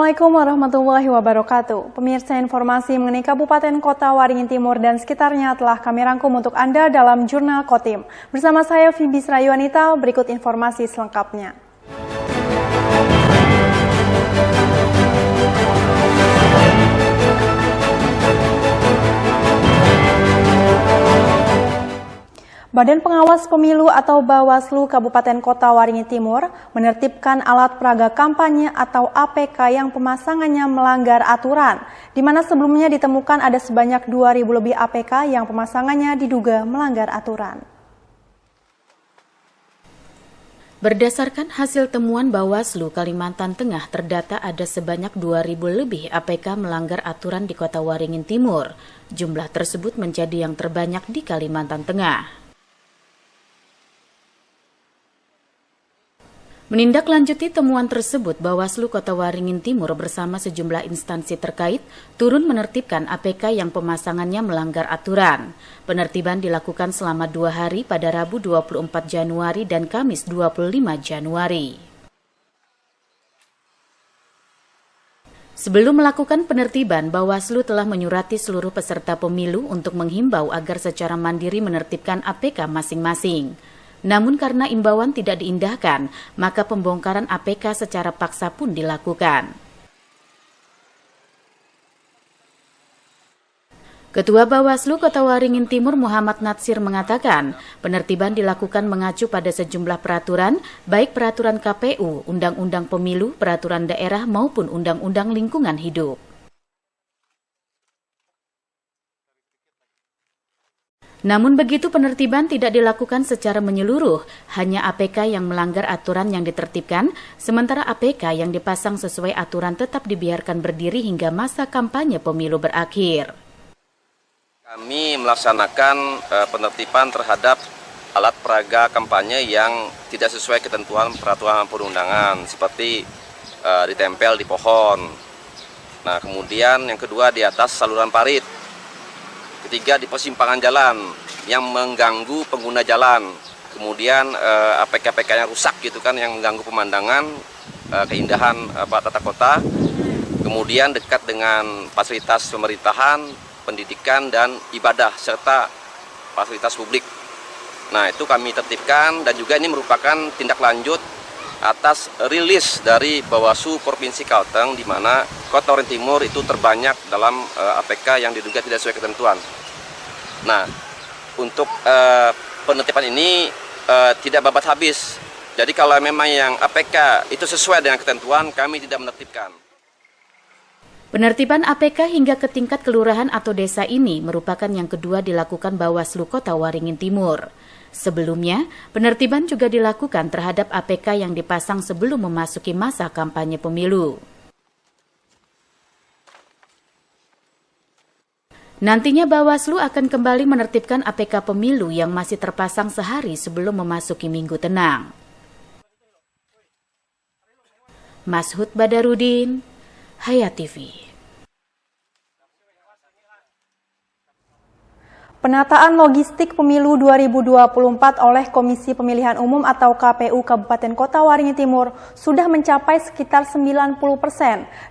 Assalamualaikum warahmatullahi wabarakatuh. Pemirsa, informasi mengenai Kabupaten Kota Waringin Timur dan sekitarnya telah kami rangkum untuk Anda dalam Jurnal Kotim. Bersama saya Fibis Rayuanita, berikut informasi selengkapnya. Badan Pengawas Pemilu atau Bawaslu Kabupaten Kota Waringin Timur menertibkan alat peraga kampanye atau APK yang pemasangannya melanggar aturan, di mana sebelumnya ditemukan ada sebanyak 2.000 lebih APK yang pemasangannya diduga melanggar aturan. Berdasarkan hasil temuan Bawaslu Kalimantan Tengah, terdata ada sebanyak 2.000 lebih APK melanggar aturan di Kota Waringin Timur. Jumlah tersebut menjadi yang terbanyak di Kalimantan Tengah. Menindaklanjuti temuan tersebut, Bawaslu Kota Waringin Timur bersama sejumlah instansi terkait turun menertibkan APK yang pemasangannya melanggar aturan. Penertiban dilakukan selama 2 hari pada Rabu 24 Januari dan Kamis 25 Januari. Sebelum melakukan penertiban, Bawaslu telah menyurati seluruh peserta pemilu untuk menghimbau agar secara mandiri menertibkan APK masing-masing. Namun karena imbauan tidak diindahkan, maka pembongkaran APK secara paksa pun dilakukan. Ketua Bawaslu Kota Waringin Timur Muhammad Natsir mengatakan, penertiban dilakukan mengacu pada sejumlah peraturan, baik peraturan KPU, Undang-Undang Pemilu, peraturan daerah maupun Undang-Undang Lingkungan Hidup. Namun begitu, penertiban tidak dilakukan secara menyeluruh, hanya APK yang melanggar aturan yang ditertibkan, sementara APK yang dipasang sesuai aturan tetap dibiarkan berdiri hingga masa kampanye pemilu berakhir. Kami melaksanakan penertiban terhadap alat peraga kampanye yang tidak sesuai ketentuan peraturan perundangan, seperti ditempel di pohon. Nah, kemudian yang kedua di atas saluran parit. Ketiga, di persimpangan jalan yang mengganggu pengguna jalan. Kemudian APK-APK yang rusak gitu kan, yang mengganggu pemandangan, keindahan tata kota. Kemudian dekat dengan fasilitas pemerintahan, pendidikan dan ibadah serta fasilitas publik. Nah, itu kami tertibkan dan juga ini merupakan tindak lanjut atas rilis dari Bawaslu Provinsi Kalteng, di mana Kota Waringin Timur itu terbanyak dalam APK yang diduga tidak sesuai ketentuan. Nah, untuk penertiban ini tidak babat habis. Jadi kalau memang yang APK itu sesuai dengan ketentuan, kami tidak menertibkan. Penertiban APK hingga ke tingkat kelurahan atau desa ini merupakan yang kedua dilakukan Bawaslu Kota Waringin Timur. Sebelumnya, penertiban juga dilakukan terhadap APK yang dipasang sebelum memasuki masa kampanye pemilu. Nantinya Bawaslu akan kembali menertibkan APK pemilu yang masih terpasang sehari sebelum memasuki Minggu Tenang. Mashud Badarudin, Hayat TV. Penataan logistik pemilu 2024 oleh Komisi Pemilihan Umum atau KPU Kabupaten Kota Waringin Timur sudah mencapai sekitar 90%.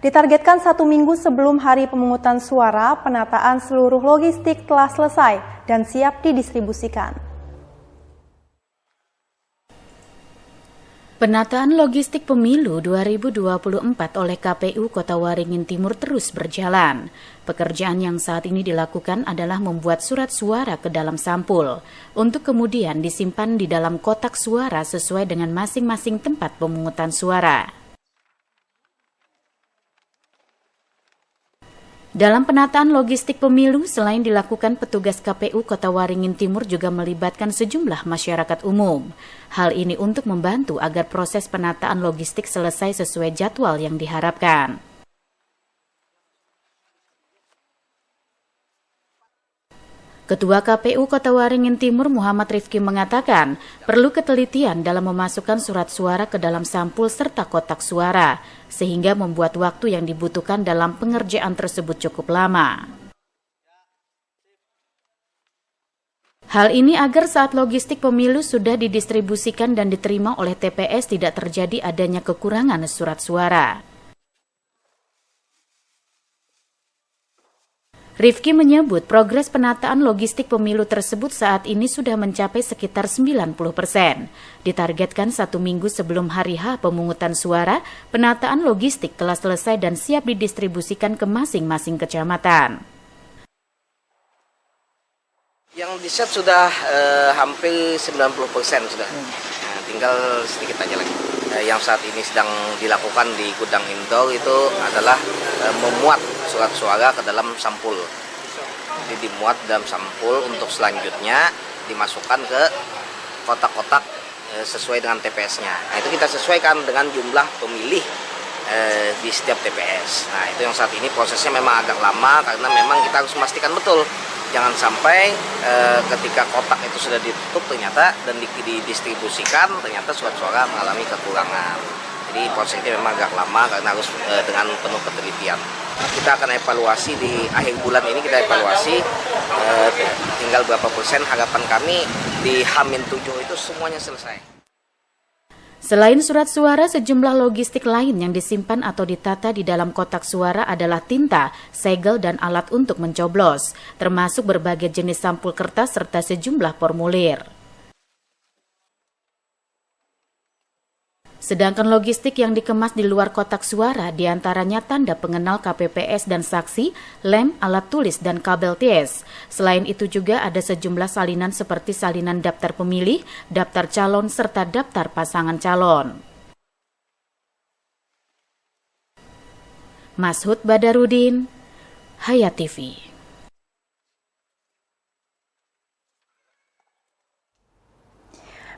Ditargetkan 1 minggu sebelum hari pemungutan suara, penataan seluruh logistik telah selesai dan siap didistribusikan. Penataan logistik pemilu 2024 oleh KPU Kota Waringin Timur terus berjalan. Pekerjaan yang saat ini dilakukan adalah membuat surat suara ke dalam sampul, untuk kemudian disimpan di dalam kotak suara sesuai dengan masing-masing tempat pemungutan suara. Dalam penataan logistik pemilu, selain dilakukan petugas KPU Kota Waringin Timur juga melibatkan sejumlah masyarakat umum. Hal ini untuk membantu agar proses penataan logistik selesai sesuai jadwal yang diharapkan. Ketua KPU Kota Waringin Timur Muhammad Rifki mengatakan perlu ketelitian dalam memasukkan surat suara ke dalam sampul serta kotak suara, sehingga membuat waktu yang dibutuhkan dalam pengerjaan tersebut cukup lama. Hal ini agar saat logistik pemilu sudah didistribusikan dan diterima oleh TPS tidak terjadi adanya kekurangan surat suara. Rifki menyebut progres penataan logistik pemilu tersebut saat ini sudah mencapai sekitar 90%. Ditargetkan 1 minggu sebelum hari H pemungutan suara, penataan logistik telah selesai dan siap didistribusikan ke masing-masing kecamatan. Yang di-set sudah hampir 90% sudah. Nah, tinggal sedikit aja lagi. Yang saat ini sedang dilakukan di gudang indoor itu adalah memuat surat suara ke dalam sampul. Jadi dimuat dalam sampul untuk selanjutnya dimasukkan ke kotak-kotak sesuai dengan TPS-nya. Nah, itu kita sesuaikan dengan jumlah pemilih di setiap TPS. Nah, itu yang saat ini prosesnya memang agak lama karena memang kita harus memastikan betul. Jangan sampai ketika kotak itu sudah ditutup ternyata dan didistribusikan ternyata surat suara mengalami kekurangan. Jadi prosesnya memang agak lama karena harus dengan penuh ketelitian. Kita akan evaluasi di akhir bulan ini, kita evaluasi tinggal berapa persen. Harapan kami di H-7 itu semuanya selesai. Selain surat suara, sejumlah logistik lain yang disimpan atau ditata di dalam kotak suara adalah tinta, segel, dan alat untuk mencoblos, termasuk berbagai jenis sampul kertas serta sejumlah formulir. Sedangkan logistik yang dikemas di luar kotak suara diantaranya tanda pengenal KPPS dan saksi, lem, alat tulis, dan kabel TS. Selain itu juga ada sejumlah salinan seperti salinan daftar pemilih, daftar calon, serta daftar pasangan calon. Mashud Badarudin, Hayat TV.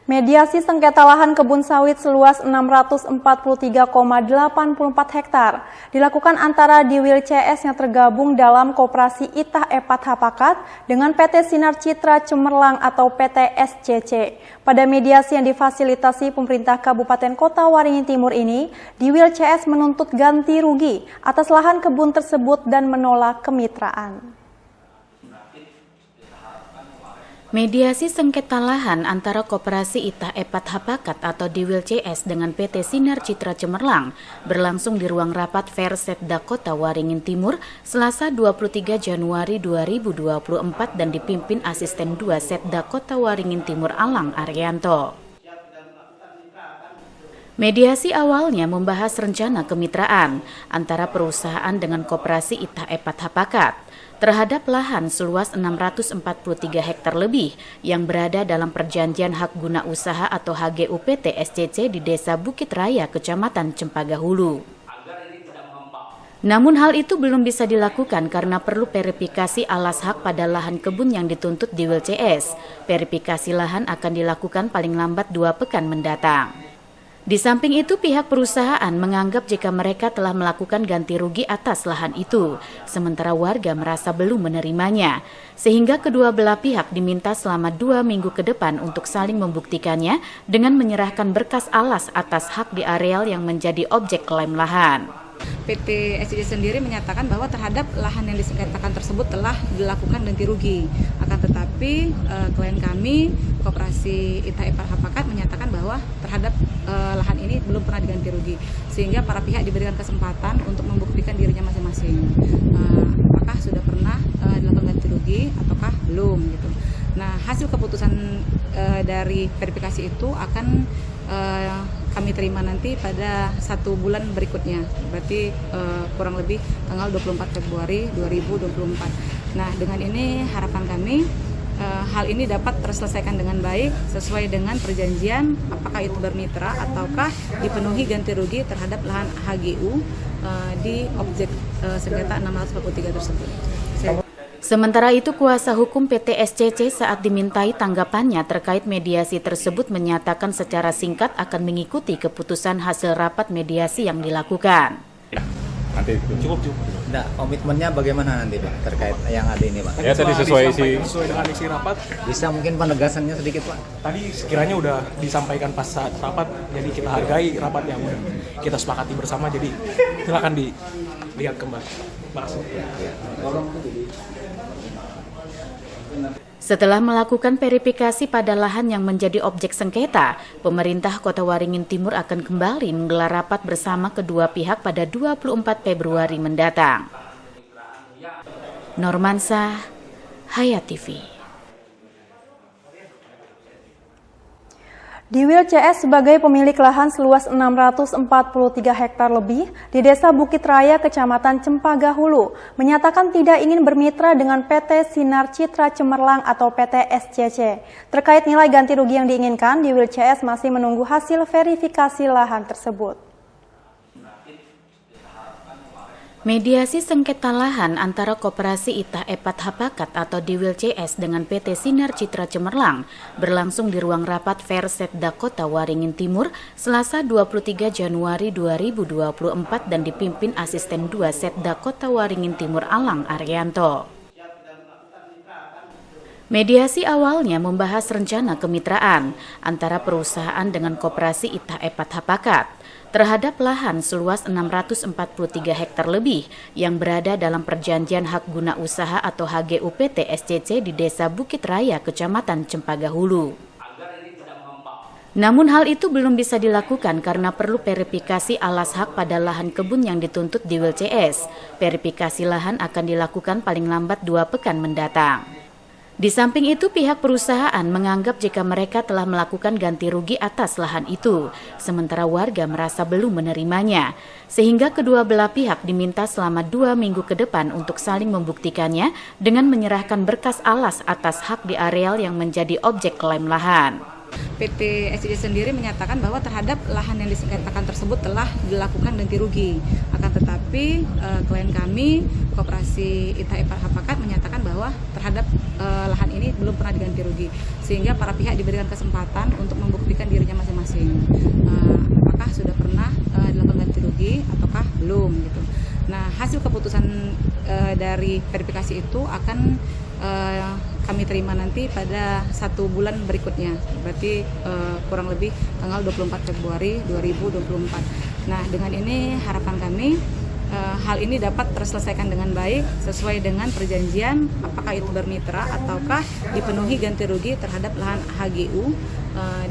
Mediasi sengketa lahan kebun sawit seluas 643,84 hektar dilakukan antara Diwail CS yang tergabung dalam Koperasi Itah Epat Hapakat dengan PT Sinar Citra Cemerlang atau PT SCC. Pada mediasi yang difasilitasi pemerintah Kabupaten Kota Waringin Timur ini, Diwail CS menuntut ganti rugi atas lahan kebun tersebut dan menolak kemitraan. Mediasi sengketa lahan antara Koperasi Itah Epat Hapakat atau Diwail CS dengan PT Sinar Citra Cemerlang berlangsung di ruang rapat Versetda Kota Waringin Timur Selasa 23 Januari 2024 dan dipimpin Asisten 2 Setda Kota Waringin Timur Alang Arianto. Mediasi awalnya membahas rencana kemitraan antara perusahaan dengan Koperasi Itah Epat Hapakat terhadap lahan seluas 643 hektar lebih yang berada dalam perjanjian hak guna usaha atau HGU PT SCC di Desa Bukit Raya, Kecamatan Cempaka Hulu. Namun hal itu belum bisa dilakukan karena perlu verifikasi alas hak pada lahan kebun yang dituntut Diwail CS. Verifikasi lahan akan dilakukan paling lambat 2 pekan mendatang. Di samping itu, pihak perusahaan menganggap jika mereka telah melakukan ganti rugi atas lahan itu, sementara warga merasa belum menerimanya, sehingga kedua belah pihak diminta selama 2 minggu ke depan untuk saling membuktikannya dengan menyerahkan berkas alas atas hak di areal yang menjadi objek klaim lahan. PT SCC sendiri menyatakan bahwa terhadap lahan yang disengketakan tersebut telah dilakukan ganti rugi. Akan tetapi klien kami, Koperasi Itah Epat Hapakat, menyatakan bahwa terhadap lahan ini belum pernah diganti rugi. Sehingga para pihak diberikan kesempatan untuk membuktikan dirinya masing-masing. Apakah sudah pernah dilakukan ganti rugi ataukah belum gitu. Nah, hasil keputusan dari verifikasi itu akan kami terima nanti pada 1 bulan berikutnya, berarti kurang lebih tanggal 24 Februari 2024. Nah, dengan ini harapan kami hal ini dapat terselesaikan dengan baik sesuai dengan perjanjian, apakah itu bermitra ataukah dipenuhi ganti rugi terhadap lahan HGU di objek sengketa 643 tersebut. Sementara itu, kuasa hukum PT SCC saat dimintai tanggapannya terkait mediasi tersebut menyatakan secara singkat akan mengikuti keputusan hasil rapat mediasi yang dilakukan. Nanti cukup. Nah, komitmennya bagaimana nanti Pak terkait yang ada ini Pak? Ya tadi sesuai dengan isi rapat. Bisa mungkin penegasannya sedikit Pak? Tadi sekiranya udah disampaikan pas saat rapat, jadi kita hargai rapat yang udah kita sepakati bersama. Jadi silakan dilihat kembali. Makasih. Setelah melakukan verifikasi pada lahan yang menjadi objek sengketa, pemerintah Kota Waringin Timur akan kembali menggelar rapat bersama kedua pihak pada 24 Februari mendatang. Normansa, Hayat TV. Diwail CS sebagai pemilik lahan seluas 643 hektar lebih di Desa Bukit Raya, Kecamatan Cempaka Hulu, menyatakan tidak ingin bermitra dengan PT Sinar Citra Cemerlang atau PT SCC. Terkait nilai ganti rugi yang diinginkan, Diwail CS masih menunggu hasil verifikasi lahan tersebut. Mediasi sengketa lahan antara Koperasi Itah Epat Hapakat atau Diwail CS dengan PT Sinar Citra Cemerlang berlangsung di ruang rapat Versetda Kota Waringin Timur Selasa 23 Januari 2024 dan dipimpin Asisten 2 Setda Kota Waringin Timur Alang Arianto. Mediasi awalnya membahas rencana kemitraan antara perusahaan dengan Koperasi Itah Epat Hapakat terhadap lahan seluas 643 hektar lebih yang berada dalam perjanjian hak guna usaha atau HGU PT SCC di Desa Bukit Raya, Kecamatan Cempaka Hulu. Namun hal itu belum bisa dilakukan karena perlu verifikasi alas hak pada lahan kebun yang dituntut Diwail CS. Verifikasi lahan akan dilakukan paling lambat 2 pekan mendatang. Di samping itu, pihak perusahaan menganggap jika mereka telah melakukan ganti rugi atas lahan itu, sementara warga merasa belum menerimanya, sehingga kedua belah pihak diminta selama 2 minggu ke depan untuk saling membuktikannya dengan menyerahkan berkas alas atas hak di areal yang menjadi objek klaim lahan. PT SCC sendiri menyatakan bahwa terhadap lahan yang disengketakan tersebut telah dilakukan ganti rugi. Akan tetapi klien kami, Koperasi Itah Epat Hapakat, menyatakan bahwa terhadap lahan ini belum pernah diganti rugi, sehingga para pihak diberikan kesempatan untuk membuktikan dirinya masing-masing. Apakah sudah pernah dilakukan ganti rugi ataukah belum gitu. Nah, hasil keputusan dari verifikasi itu akan kami terima nanti pada 1 bulan berikutnya, berarti kurang lebih tanggal 24 Februari 2024. Nah, dengan ini harapan kami hal ini dapat terselesaikan dengan baik sesuai dengan perjanjian, apakah itu bermitra ataukah dipenuhi ganti rugi terhadap lahan HGU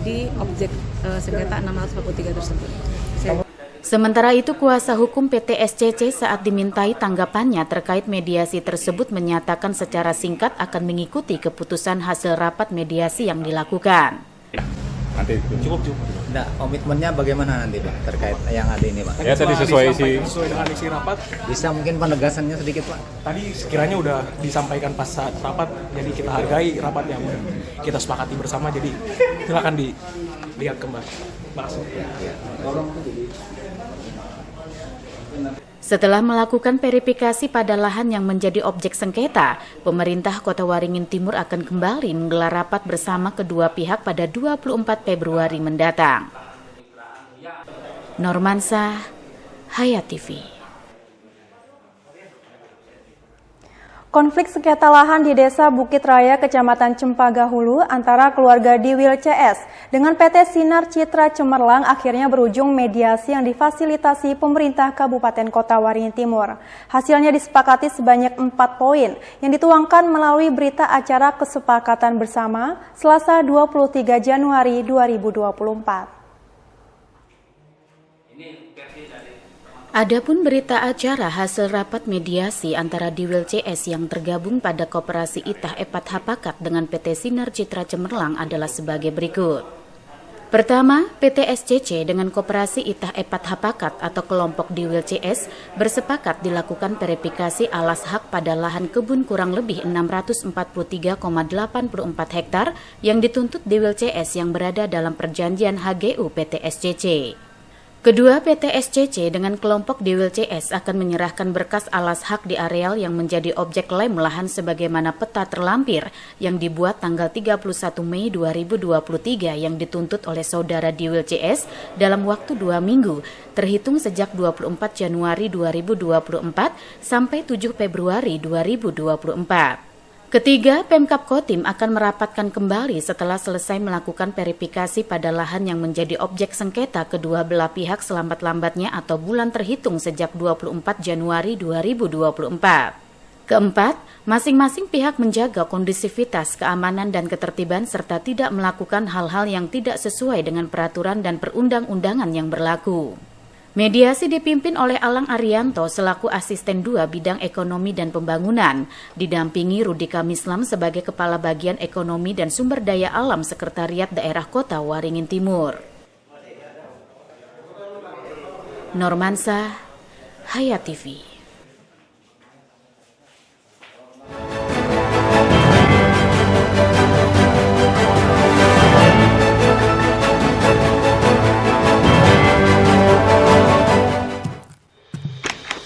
di objek sengketa 643 tersebut. Sementara itu, kuasa hukum PT SCC saat dimintai tanggapannya terkait mediasi tersebut menyatakan secara singkat akan mengikuti keputusan hasil rapat mediasi yang dilakukan. Nanti Cukup. Nah, komitmennya bagaimana nanti Pak terkait yang ada ini Pak? Ya, tadi sesuai dengan isi rapat. Bisa mungkin penegasannya sedikit Pak? Tadi sekiranya udah disampaikan pas saat rapat, jadi kita hargai rapat yang kita sepakati bersama, jadi silakan dilihat kembali. Makasih. Setelah melakukan verifikasi pada lahan yang menjadi objek sengketa, pemerintah Kota Waringin Timur akan kembali menggelar rapat bersama kedua pihak pada 24 Februari mendatang. Normansa, Hayat TV. Konflik sengketa lahan di Desa Bukit Raya, Kecamatan Cempaka Hulu antara keluarga Diwail CS dengan PT Sinar Citra Cemerlang akhirnya berujung mediasi yang difasilitasi pemerintah Kabupaten Kota Waringin Timur. Hasilnya disepakati sebanyak 4 poin yang dituangkan melalui berita acara kesepakatan bersama Selasa 23 Januari 2024. Adapun berita acara hasil rapat mediasi antara Diwail CS yang tergabung pada Koperasi Itah Epat Hapakat dengan PT Sinar Citra Cemerlang adalah sebagai berikut. Pertama, PT SCC dengan Koperasi Itah Epat Hapakat atau kelompok Diwail CS bersepakat dilakukan verifikasi alas hak pada lahan kebun kurang lebih 643,84 hektar yang dituntut Diwail CS yang berada dalam perjanjian HGU PT SCC. Kedua, PT SCC dengan kelompok Diwail CS akan menyerahkan berkas alas hak di areal yang menjadi objek klaim lahan sebagaimana peta terlampir yang dibuat tanggal 31 Mei 2023 yang dituntut oleh saudara Diwail CS dalam waktu 2 minggu, terhitung sejak 24 Januari 2024 sampai 7 Februari 2024. Ketiga, Pemkab Kotim akan merapatkan kembali setelah selesai melakukan verifikasi pada lahan yang menjadi objek sengketa kedua belah pihak selambat-lambatnya atau bulan terhitung sejak 24 Januari 2024. Keempat, masing-masing pihak menjaga kondusivitas, keamanan, dan ketertiban serta tidak melakukan hal-hal yang tidak sesuai dengan peraturan dan perundang-undangan yang berlaku. Mediasi dipimpin oleh Alang Arianto selaku Asisten 2 Bidang Ekonomi dan Pembangunan, didampingi Rudi Kamislam sebagai Kepala Bagian Ekonomi dan Sumber Daya Alam Sekretariat Daerah Kota Waringin Timur. Normansa, Hayat TV.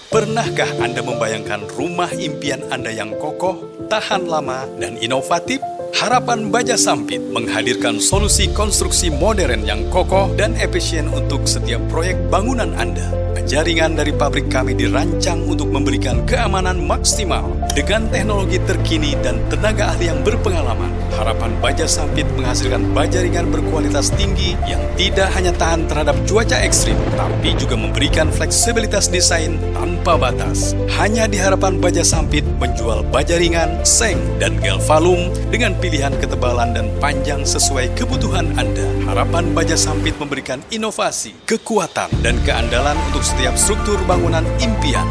Pernahkah Anda membayangkan rumah impian Anda yang kokoh, tahan lama, dan inovatif? Harapan Baja Sampit menghadirkan solusi konstruksi modern yang kokoh dan efisien untuk setiap proyek bangunan Anda. Jaringan dari pabrik kami dirancang untuk memberikan keamanan maksimal dengan teknologi terkini dan tenaga ahli yang berpengalaman. Harapan Baja Sampit menghasilkan baja ringan berkualitas tinggi yang tidak hanya tahan terhadap cuaca ekstrim, tapi juga memberikan fleksibilitas desain tanpa batas. Hanya di Harapan Baja Sampit menjual baja ringan, seng, dan galvalum dengan pilihan ketebalan dan panjang sesuai kebutuhan Anda. Harapan Baja Sampit memberikan inovasi, kekuatan, dan keandalan untuk setiap struktur bangunan impian.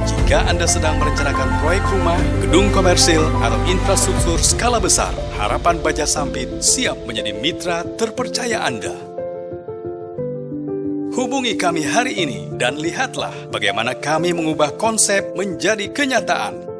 Jika Anda sedang merencanakan proyek rumah, gedung komersil, atau infrastruktur skala besar, Harapan Baja Sampit siap menjadi mitra terpercaya Anda. Hubungi kami hari ini dan lihatlah bagaimana kami mengubah konsep menjadi kenyataan.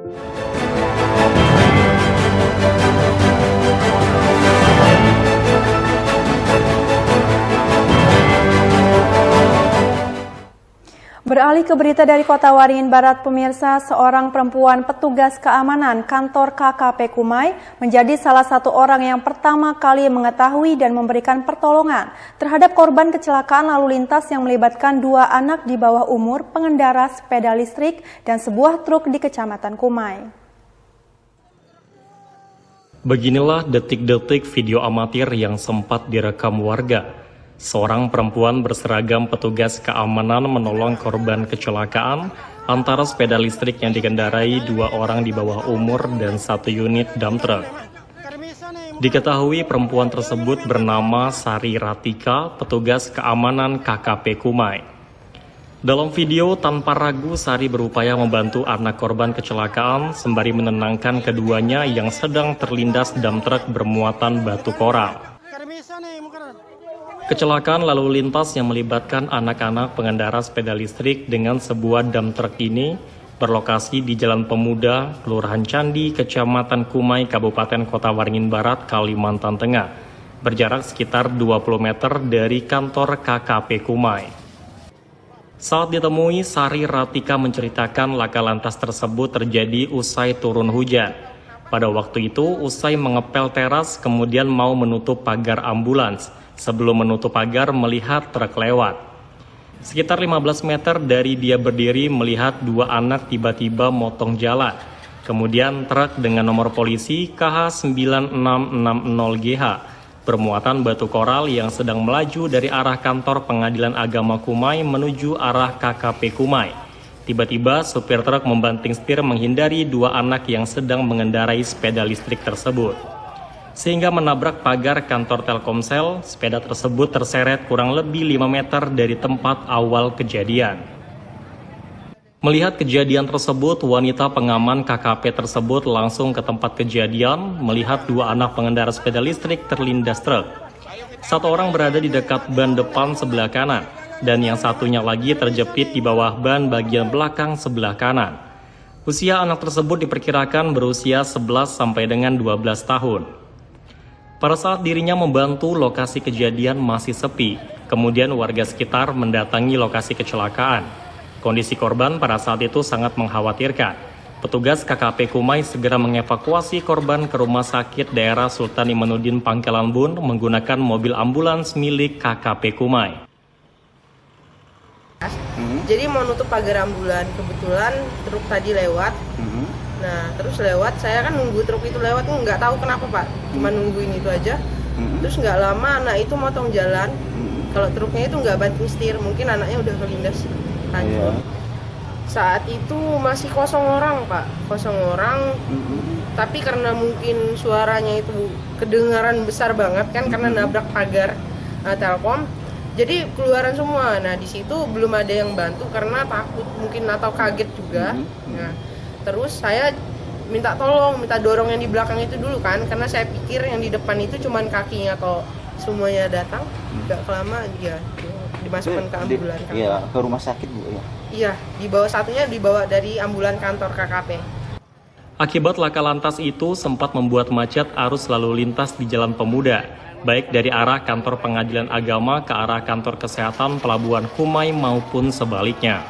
Beralih ke berita dari Kota Waringin Barat, pemirsa, seorang perempuan petugas keamanan kantor KKP Kumai menjadi salah satu orang yang pertama kali mengetahui dan memberikan pertolongan terhadap korban kecelakaan lalu lintas yang melibatkan 2 anak di bawah umur pengendara sepeda listrik dan sebuah truk di Kecamatan Kumai. Beginilah detik-detik video amatir yang sempat direkam warga. Seorang perempuan berseragam petugas keamanan menolong korban kecelakaan antara sepeda listrik yang dikendarai 2 orang di bawah umur dan 1 unit dump truck. Diketahui perempuan tersebut bernama Sari Ratika, petugas keamanan KKP Kumai. Dalam video, tanpa ragu Sari berupaya membantu anak korban kecelakaan sembari menenangkan keduanya yang sedang terlindas dump truck bermuatan batu koral. Kecelakaan lalu lintas yang melibatkan anak-anak pengendara sepeda listrik dengan sebuah dump truck ini berlokasi di Jalan Pemuda, Kelurahan Candi, Kecamatan Kumai, Kabupaten Kota Waringin Barat, Kalimantan Tengah, berjarak sekitar 20 meter dari kantor KKP Kumai. Saat ditemui, Sari Ratika menceritakan laka lantas tersebut terjadi usai turun hujan. Pada waktu itu, usai mengepel teras, kemudian mau menutup pagar ambulans. Sebelum menutup pagar, melihat truk lewat. Sekitar 15 meter dari dia berdiri, melihat 2 anak tiba-tiba motong jalan. Kemudian truk dengan nomor polisi KH9660GH bermuatan batu koral yang sedang melaju dari arah kantor Pengadilan Agama Kumai menuju arah KKP Kumai. Tiba-tiba supir truk membanting setir menghindari 2 anak yang sedang mengendarai sepeda listrik tersebut, sehingga menabrak pagar kantor Telkomsel. Sepeda tersebut terseret kurang lebih 5 meter dari tempat awal kejadian. Melihat kejadian tersebut, wanita pengaman KKP tersebut langsung ke tempat kejadian, melihat 2 anak pengendara sepeda listrik terlindas truk. 1 orang berada di dekat ban depan sebelah kanan, dan yang satunya lagi terjepit di bawah ban bagian belakang sebelah kanan. Usia anak tersebut diperkirakan berusia 11 sampai dengan 12 tahun. Pada saat dirinya membantu, lokasi kejadian masih sepi. Kemudian warga sekitar mendatangi lokasi kecelakaan. Kondisi korban pada saat itu sangat mengkhawatirkan. Petugas KKP Kumai segera mengevakuasi korban ke Rumah Sakit Daerah Sultan Imanuddin Pangkalan Bun menggunakan mobil ambulans milik KKP Kumai. Jadi mau nutup pagar ambulan, kebetulan truk tadi lewat. Nah, terus lewat, saya kan nunggu truk itu lewat, nggak tahu kenapa Pak, cuma nungguin itu aja. Terus nggak lama anak itu motong jalan, kalau truknya itu nggak banting setir, mungkin anaknya udah kelindas hancur. Saat itu masih kosong orang Pak, kosong orang, tapi karena mungkin suaranya itu kedengaran besar banget kan, karena nabrak pagar Telkom, Jadi keluaran semua. Nah di situ belum ada yang bantu karena takut mungkin atau kaget juga. Nah terus saya minta tolong, minta dorong yang di belakang itu dulu kan, karena saya pikir yang di depan itu cuman kakinya. Kalau semuanya datang, nggak kelama dia dimasukkan ke ambulan. Iya, ke rumah sakit Bu ya. Iya, satunya dibawa dari ambulan kantor KKP. Akibat laka lantas itu sempat membuat macet arus lalu lintas di Jalan Pemuda, baik dari arah kantor Pengadilan Agama ke arah kantor Kesehatan Pelabuhan Kumai maupun sebaliknya.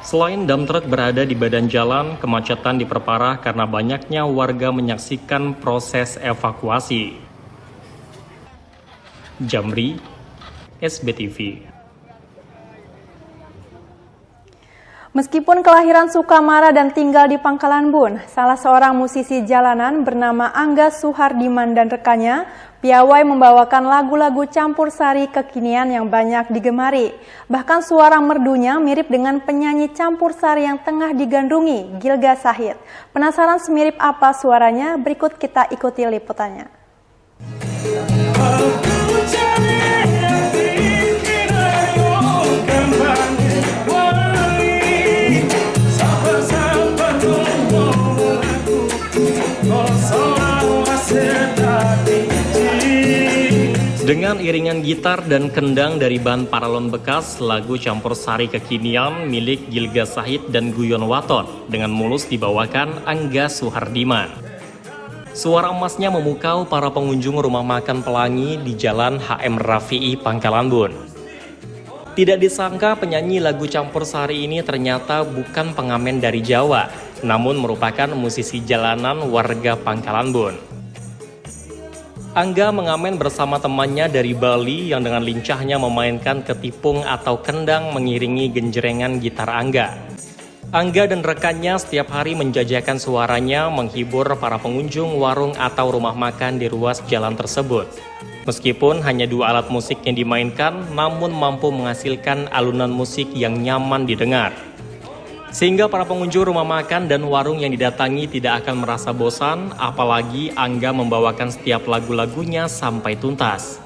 Selain dam truk berada di badan jalan, kemacetan diperparah karena banyaknya warga menyaksikan proses evakuasi. Jamri, SBTV. Meskipun kelahiran Sukamara dan tinggal di Pangkalan Bun, salah seorang musisi jalanan bernama Angga Suhardiman dan rekannya piawai membawakan lagu-lagu campur sari kekinian yang banyak digemari. Bahkan suara merdunya mirip dengan penyanyi campur sari yang tengah digandrungi, Gilga Sahid. Penasaran semirip apa suaranya? Berikut kita ikuti liputannya. Dengan iringan gitar dan kendang dari band paralon bekas, lagu campur sari kekinian milik Gilga Sahid dan Guyon Waton dengan mulus dibawakan Angga Suhardiman. Suara emasnya memukau para pengunjung rumah makan Pelangi di Jalan HM Rafi'i, Pangkalan Bun. Tidak disangka penyanyi lagu campur sari ini ternyata bukan pengamen dari Jawa, namun merupakan musisi jalanan warga Pangkalan Bun. Angga mengamen bersama temannya dari Bali yang dengan lincahnya memainkan ketipung atau kendang mengiringi genjrengan gitar Angga. Angga dan rekannya setiap hari menjajakan suaranya menghibur para pengunjung warung atau rumah makan di ruas jalan tersebut. Meskipun hanya 2 alat musik yang dimainkan, namun mampu menghasilkan alunan musik yang nyaman didengar. Sehingga para pengunjung rumah makan dan warung yang didatangi tidak akan merasa bosan, apalagi Angga membawakan setiap lagu-lagunya sampai tuntas.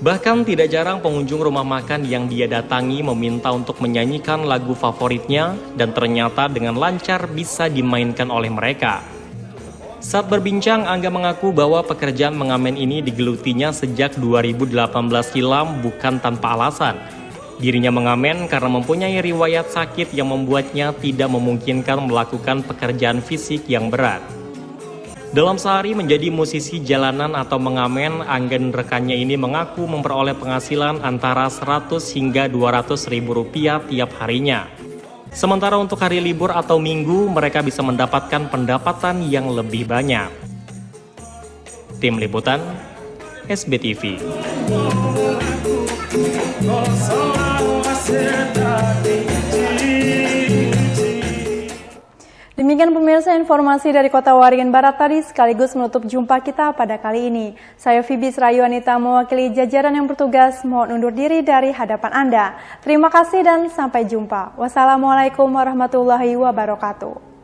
Bahkan tidak jarang pengunjung rumah makan yang dia datangi meminta untuk menyanyikan lagu favoritnya dan ternyata dengan lancar bisa dimainkan oleh mereka. Saat berbincang, Angga mengaku bahwa pekerjaan mengamen ini digelutinya sejak 2018 silam bukan tanpa alasan. Dirinya mengamen karena mempunyai riwayat sakit yang membuatnya tidak memungkinkan melakukan pekerjaan fisik yang berat. Dalam sehari menjadi musisi jalanan atau mengamen, Angga dan rekannya ini mengaku memperoleh penghasilan antara 100 hingga 200 ribu rupiah tiap harinya. Sementara untuk hari libur atau minggu, mereka bisa mendapatkan pendapatan yang lebih banyak. Tim Liputan, SBTV. Demikian pemirsa informasi dari Kota Waringin Barat tadi sekaligus menutup jumpa kita pada kali ini. Saya Fibis Rayuanita mewakili jajaran yang bertugas mohon undur diri dari hadapan Anda. Terima kasih dan sampai jumpa. Wassalamualaikum warahmatullahi wabarakatuh.